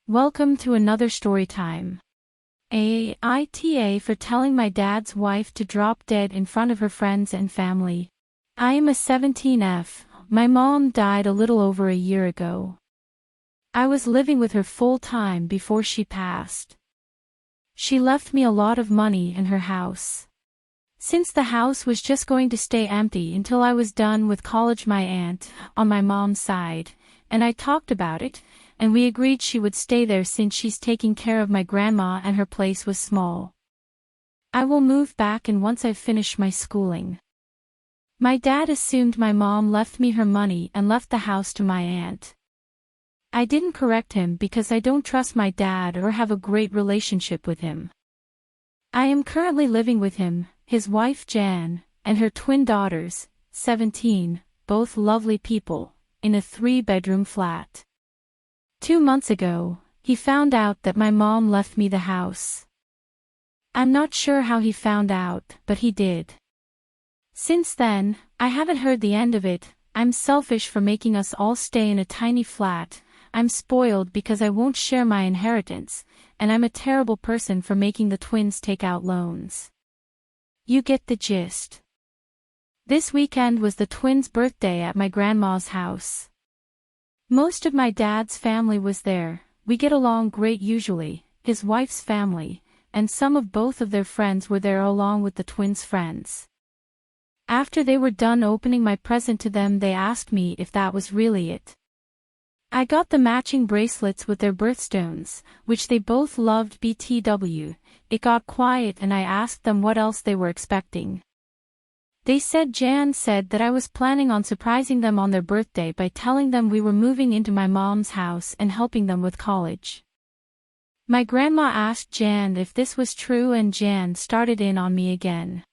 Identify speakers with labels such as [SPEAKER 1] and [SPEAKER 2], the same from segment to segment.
[SPEAKER 1] Welcome to another story time. A.I.T.A. for telling my dad's wife to drop dead in front of her friends and family. I am a 17F. My mom died a little over a year ago. I was living with her full time before she passed. She left me a lot of money in her house. Since the house was just going to stay empty until I was done with college, my aunt, on my mom's side, and I talked about it, and we agreed she would stay there since she's taking care of my grandma and her place was small. I will move back in once I've finished my schooling. My dad assumed my mom left me her money and left the house to my aunt. I didn't correct him because I don't trust my dad or have a great relationship with him. I am currently living with him, his wife Jan, and her twin daughters, 17, both lovely people, in a 3-bedroom flat. 2 months ago, he found out that my mom left me the house. I'm not sure how he found out, but he did. Since then, I haven't heard the end of it. I'm selfish for making us all stay in a tiny flat. I'm spoiled because I won't share my inheritance, and I'm a terrible person for making the twins take out loans. You get the gist. This weekend was the twins' birthday at my grandma's house. Most of my dad's family was there. We get along great usually, his wife's family, and some of both of their friends were there along with the twins' friends. After they were done opening my present to them, they asked me if that was really it. I got the matching bracelets with their birthstones, which they both loved. BTW. It got quiet and I asked them what else they were expecting. They said Jan said that I was planning on surprising them on their birthday by telling them we were moving into my mom's house and helping them with college. My grandma asked Jan if this was true and Jan started in on me again.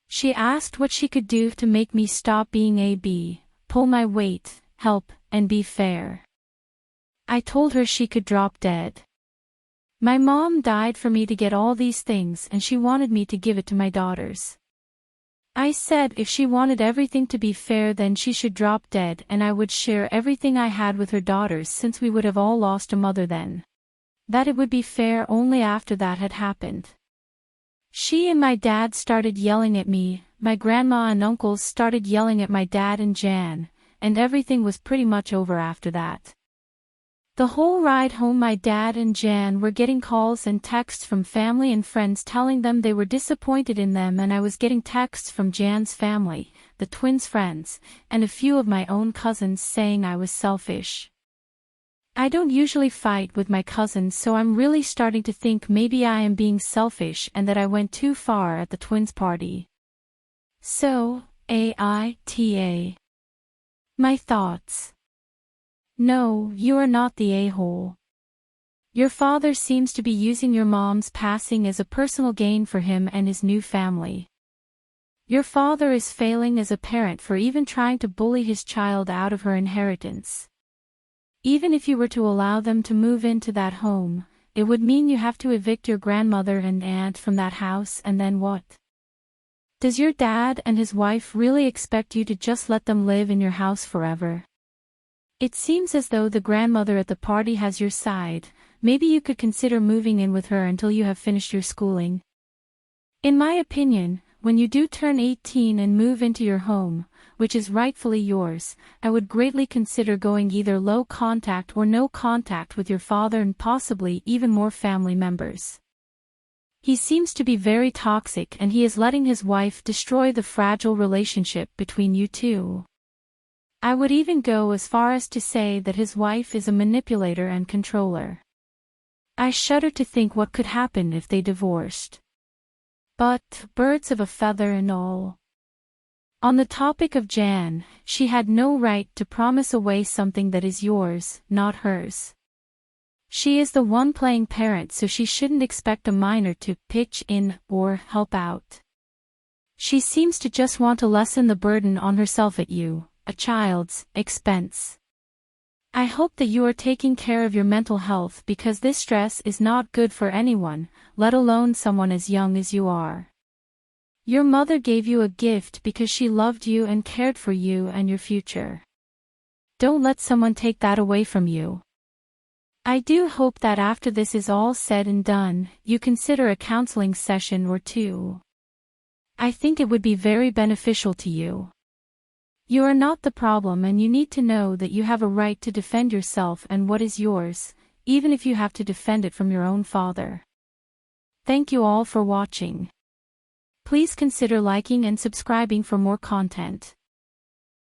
[SPEAKER 1] She asked what she could do to make me stop being a B, pull my weight, help, and be fair. I told her she could drop dead. My mom died for me to get all these things and she wanted me to give it to my daughters. I said if she wanted everything to be fair then she should drop dead and I would share everything I had with her daughters since we would have all lost a mother then. That it would be fair only after that had happened. She and my dad started yelling at me, my grandma and uncles started yelling at my dad and Jan, and everything was pretty much over after that. The whole ride home my dad and Jan were getting calls and texts from family and friends telling them they were disappointed in them, and I was getting texts from Jan's family, the twins' friends, and a few of my own cousins saying I was selfish. I don't usually fight with my cousins, so I'm really starting to think maybe I am being selfish and that I went too far at the twins' party. So, A.I.T.A. My thoughts. No, you are not the a-hole. Your father seems to be using your mom's passing as a personal gain for him and his new family. Your father is failing as a parent for even trying to bully his child out of her inheritance. Even if you were to allow them to move into that home, it would mean you have to evict your grandmother and aunt from that house, and then what? Does your dad and his wife really expect you to just let them live in your house forever? It seems as though the grandmother at the party has your side. Maybe you could consider moving in with her until you have finished your schooling. In my opinion, when you do turn 18 and move into your home, which is rightfully yours, I would greatly consider going either low contact or no contact with your father and possibly even more family members. He seems to be very toxic and he is letting his wife destroy the fragile relationship between you two. I would even go as far as to say that his wife is a manipulator and controller. I shudder to think what could happen if they divorced. But, birds of a feather and all. On the topic of Jan, she had no right to promise away something that is yours, not hers. She is the one playing parent, so she shouldn't expect a minor to pitch in or help out. She seems to just want to lessen the burden on herself at you, a child's, expense. I hope that you are taking care of your mental health because this stress is not good for anyone, let alone someone as young as you are. Your mother gave you a gift because she loved you and cared for you and your future. Don't let someone take that away from you. I do hope that after this is all said and done, you consider a counseling session or two. I think it would be very beneficial to you. You are not the problem, and you need to know that you have a right to defend yourself and what is yours, even if you have to defend it from your own father. Thank you all for watching. Please consider liking and subscribing for more content.